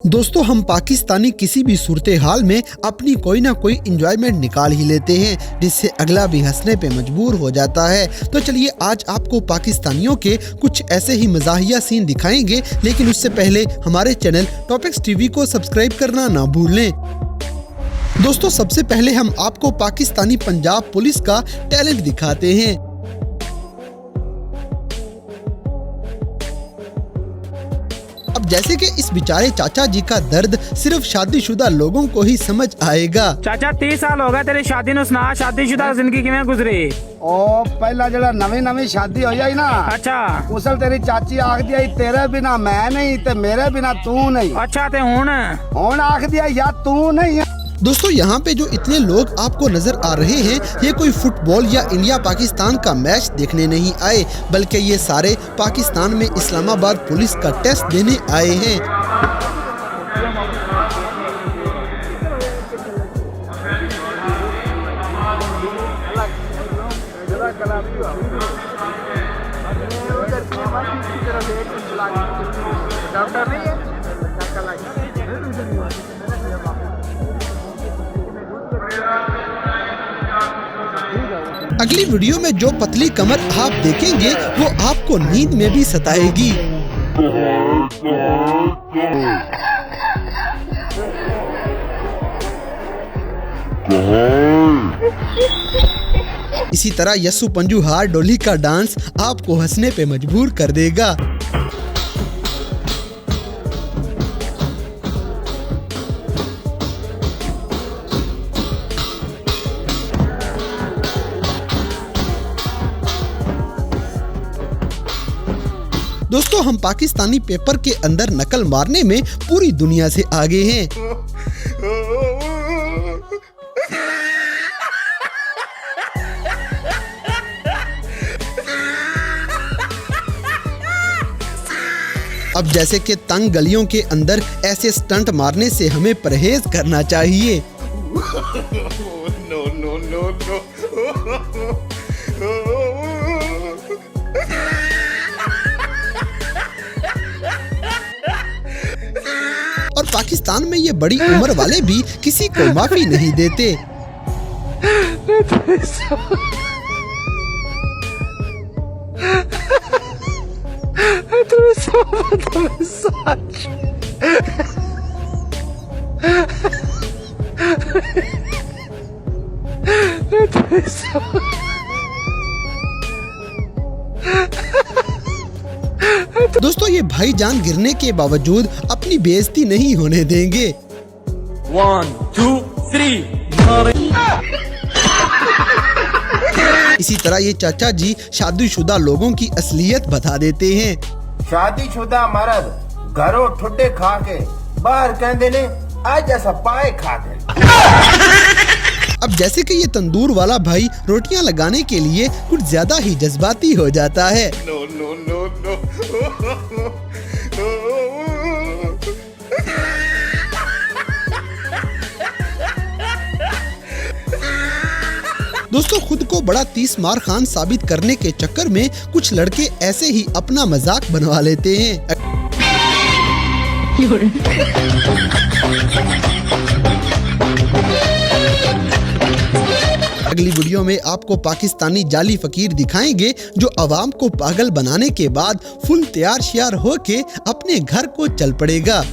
दोस्तों हम पाकिस्तानी किसी भी सूरत हाल में अपनी कोई ना कोई इंजॉयमेंट निकाल ही लेते हैं, जिससे अगला भी हंसने पे मजबूर हो जाता है। तो चलिए आज आपको पाकिस्तानियों के कुछ ऐसे ही मज़ाहिया सीन दिखाएंगे, लेकिन उससे पहले हमारे चैनल टॉपिक्स टीवी को सब्सक्राइब करना ना भूलें। दोस्तों सबसे पहले हम आपको पाकिस्तानी पंजाब पुलिस का टैलेंट दिखाते हैं। अब जैसे कि इस बेचारे चाचा जी का दर्द सिर्फ शादीशुदा लोगों को ही समझ आएगा। चाचा 30 साल हो गए तेरी शादी नु सुना, शादीशुदा जिंदगी किवें गुजरी? ओ पहला जड़ा नवी शादी हो जाई ना, अच्छा उसल तेरी चाची आख दिया तेरे बिना मैं नहीं ते मेरे बिना तू नहीं। अच्छा ते हुन आख दिया या तू नहीं। दोस्तों यहाँ पे जो इतने लोग आपको नजर आ रहे हैं, ये कोई फुटबॉल या इंडिया पाकिस्तान का मैच देखने नहीं आए, बल्कि ये सारे पाकिस्तान में इस्लामाबाद पुलिस का टेस्ट देने आए हैं। अगली वीडियो में जो पतली कमर आप देखेंगे वो आपको नींद में भी सताएगी। इसी तरह यस्सु पंजू हार डोली का डांस आपको हंसने पे मजबूर कर देगा। दोस्तों हम पाकिस्तानी पेपर के अंदर नकल मारने में पूरी दुनिया से आगे हैं। अब जैसे कि तंग गलियों के अंदर ऐसे स्टंट मारने से हमें परहेज करना चाहिए। और पाकिस्तान में ये बड़ी उम्र वाले भी किसी को माफी नहीं देते। दोस्तों ये भाईजान गिरने के बावजूद अपनी बेइज्जती नहीं होने देंगे। 1 2 3 इसी तरह ये चाचा जी शादीशुदा लोगों की असलियत बता देते हैं। शादीशुदा मर्द घरों ठुड्डे खा के बाहर कहते ने आज ऐसा पाए खा के। अब जैसे कि ये तंदूर वाला भाई रोटियां लगाने के लिए कुछ ज्यादा ही जज्बाती हो जाता है। दोस्तों खुद को बड़ा तीस मार खान साबित करने के चक्कर में कुछ लड़के ऐसे ही अपना मजाक बनवा लेते हैं। अगली वीडियो में आपको पाकिस्तानी जाली फकीर दिखाएंगे, जो अवाम को पागल बनाने के बाद फुल तैयार श्यार होके अपने घर को चल पड़ेगा।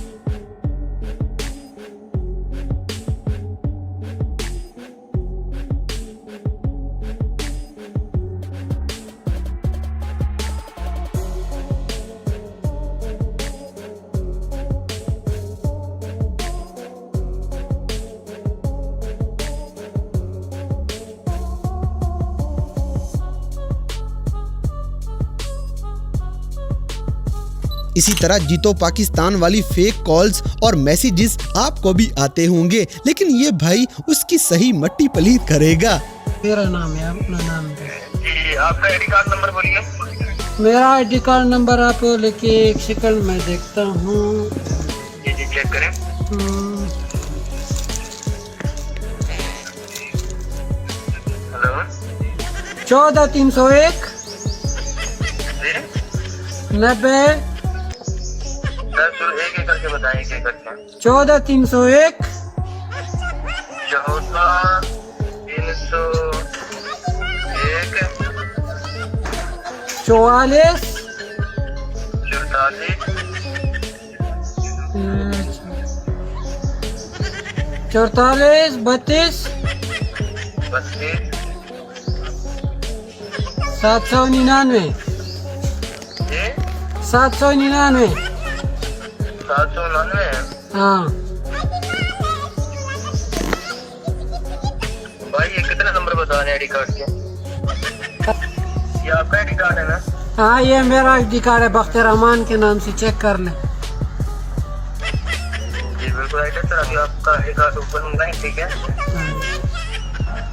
इसी तरह जीतो पाकिस्तान वाली फेक कॉल्स और मैसेजेस आपको भी आते होंगे, लेकिन ये भाई उसकी सही मट्टी पलीत करेगा। मेरा नाम है, अपना नाम है जी, आपका आईडी कार्ड नंबर बोलिए। मेरा आईडी कार्ड नंबर आप लेके एक सेकंड में देखता हूँ। जी चेक करें। हेलो 14301 90 एक एक करके बता। बताएं क्या करते हैं। 14301 14 301 44 32 799 799 799। हाँ भाई ये कितने नंबर बता रहे हैं आई डी कार्ड के? ये आपका आई डी कार्ड है ना? हाँ, ये मेरा आई कार्ड है, बख्तर रहमान के नाम से चेक कर ले। जी बिल्कुल राइट है सर, अभी आपका आई डी कार्ड ओपन होगा ही, ठीक है।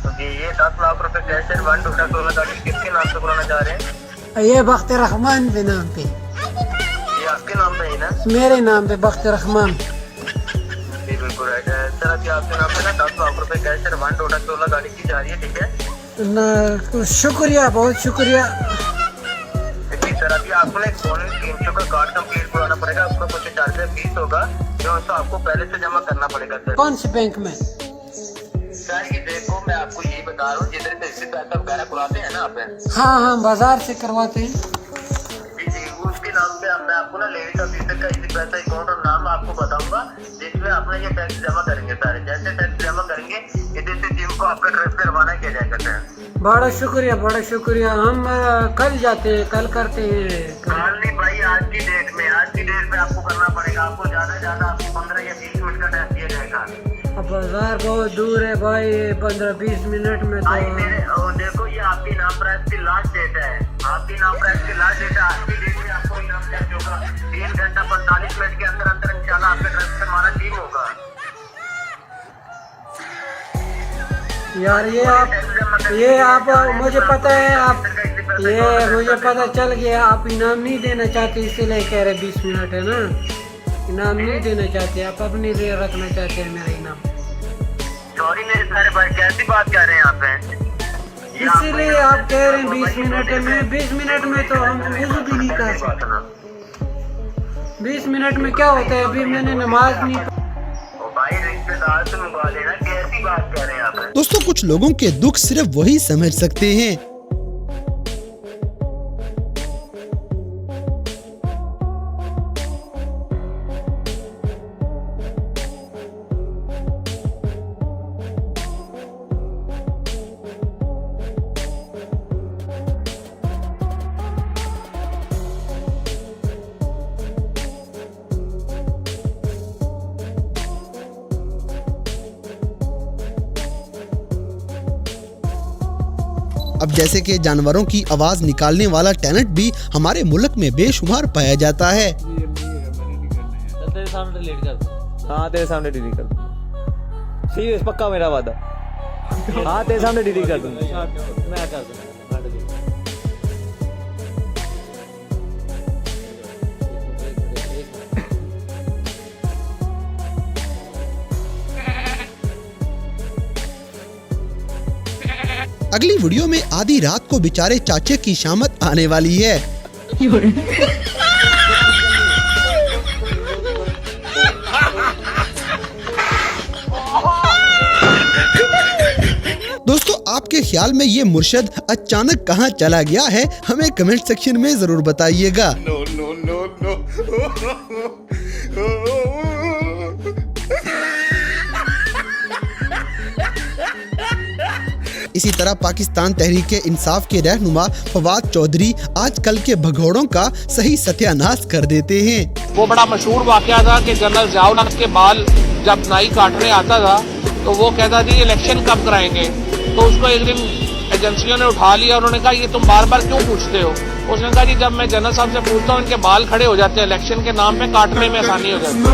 तो जी ये 10 लाख रुपए कैश है, 1 टोटल 16 गाड़ी किसके नाम से कराना चाह रहे हैं? ये बख्तर रहमान के नाम पे, ये आपके नाम पे ही ना? मेरे नाम पे बख्तर रहमान। जी बिल्कुल राइट है सर, अभी आपके नाम पे ना 10 लाख रुपए कैश है, 1 टोटल 16 गाड़ी की जा रही है, ठीक है। शुक्रिया, बहुत शुक्रिया। जी सर, अभी आपको ना एक बोनस 300 का कार्ड कंप्लीट कराना पड़ेगा, उसका कुछ चार्जेस फीस होगा जो उसको आपको पहले से जमा करना पड़ेगा सर। कौन से बैंक में? सर ये देखो मैं आपको यही बता रहा हूँ, जिधर से इससे पैसा वगैरह बुलाते हैं ना आप, हाँ हाँ, बाजार से करवाते हैं। जी उसके नाम पे मैं आपको ना लेडी ऑफिसर का इसी पैसा अकाउंट और नाम आपको बताऊंगा, जिसमें अपना ये टैक्स जमा करेंगे सारे। जैसे टैक्स जमा करेंगे इधर से जिम को आपका ट्रस्ट पे रवाना किया जाएगा सर। बड़ा शुक्रिया, बड़ा शुक्रिया। हम कल जाते हैं, कल करते हैं। कल नहीं भाई, आज की डेट में आपको करना पड़ेगा। आपको ज्यादा आपको 15 या 20 मिनट का टाइम दिया जाएगा। अब बाजार बहुत दूर है भाई, 15-20 मिनट में तो। देखो ये आपकी नाम प्राइस की लास्ट डेट है, आपकी नाम प्राइस की लास्ट डेट है। आज की डेट में आपको इनाम टैक्स होगा 3 घंटा 45 मिनट के अंदर अंदर इंशाल्लाह आपके ट्रस्ट पे हमारा टीम होगा। यार ये आप मुझे पता है, मुझे पता चल गया आप इनाम नहीं देना चाहते, इसीलिए कह रहे 20 मिनट है ना। इनाम नहीं देना चाहते आप, अपने लिए रखना चाहते हैं मेरा इनाम। सॉरी मेरे सारे भाई, कैसी बात कर रहे हैं आप? इसीलिए आप कह रहे हैं 20 मिनट में। 20 मिनट में तो हम वुज़ू भी नहीं कर सकते। 20 मिनट में क्या होता है? अभी मैंने नमाज नहीं। भाई रिश्तेदार से मंगवा लेना, कैसी बात कर रहे हैं आप? दोस्तों, कुछ लोगों के दुख सिर्फ वही समझ सकते हैं। अब जैसे कि जानवरों की आवाज निकालने वाला टैलेंट भी हमारे मुल्क में बेशुमार पाया जाता है। तेरे सामने डिलीट कर दूं। हाँ तेरे सामने डिलीट कर दूं। सीरियस पक्का मेरा वादा। हाँ तेरे सामने डिलीट कर दूं। मैं कर दूंगा। अगली वीडियो में आधी रात को बेचारे चाचे की शामत आने वाली है। दोस्तों, आपके ख्याल में ये मुर्शद अचानक कहाँ चला गया है? हमें कमेंट सेक्शन में जरूर बताइएगा। इसी तरह पाकिस्तान तहरीक इंसाफ के रहनुमा फवाद चौधरी आजकल के भगौड़ों का सही सत्यानाश कर देते हैं। वो बड़ा मशहूर वाकया था कि जनरल ज़ियाउल के बाल जब नाई काटने आता था तो वो कहता था इलेक्शन कब कराएंगे, तो उसको एक दिन एजेंसियों ने उठा लिया। उन्होंने कहा ये तुम बार बार क्यों पूछते हो? उसने कहा जी जब मैं जनरल साहब से पूछता हूँ इनके बाल खड़े हो जाते हैं, इलेक्शन के नाम पे काटने में आसानी हो जाती है।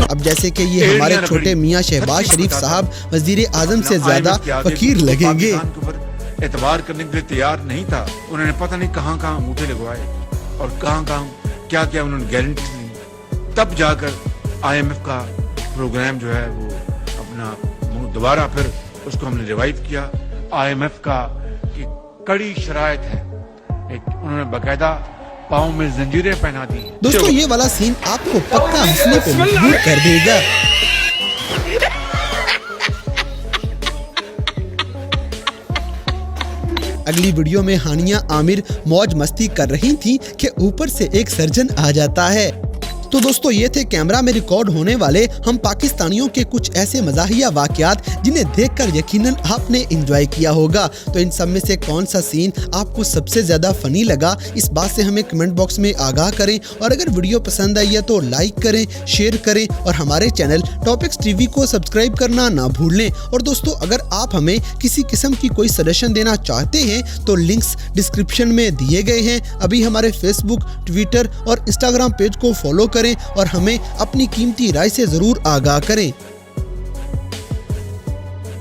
अब जैसे कि ये हमारे छोटे मियाँ शहबाज शरीफ साहब वजीर आजम से ज्यादा फकीर लगेंगे। एतबार करने के लिए तैयार नहीं था। उन्होंने पता नहीं कहाँ कहाँ अंगूठे लगवाए और कहाँ कहाँ क्या क्या उन्होंने गारंटी दी। तब जाकर IMF का प्रोग्राम जो है वो अपना दोबारा फिर उसको हमने रिवाइव किया। IMF का कि कड़ी शराइत है, एक उन्होंने बाकायदा पाँव में जंजीरें पहना दी। दोस्तों ये वाला सीन आपको पक्का हंसने पे मजबूर कर देगा। अगली वीडियो में हानिया आमिर मौज मस्ती कर रही थी कि ऊपर से एक सर्जन आ जाता है। तो दोस्तों ये थे कैमरा में रिकॉर्ड होने वाले हम पाकिस्तानियों के कुछ ऐसे मज़ाहिया वाक़यात जिन्हें देखकर यकीनन आपने एंजॉय किया होगा। तो इन सब में से कौन सा सीन आपको सबसे ज़्यादा फ़नी लगा, इस बात से हमें कमेंट बॉक्स में आगाह करें। और अगर वीडियो पसंद आई है तो लाइक करें, शेयर करें और हमारे चैनल टॉपिक्स टीवी को सब्सक्राइब करना ना भूलें। और दोस्तों अगर आप हमें किसी किस्म की कोई सजेशन देना चाहते हैं तो लिंक्स डिस्क्रिप्शन में दिए गए हैं। अभी हमारे फेसबुक, ट्विटर और इंस्टाग्राम पेज को फॉलो करें और हमें अपनी कीमती राय से ज़रूर आगाह करें।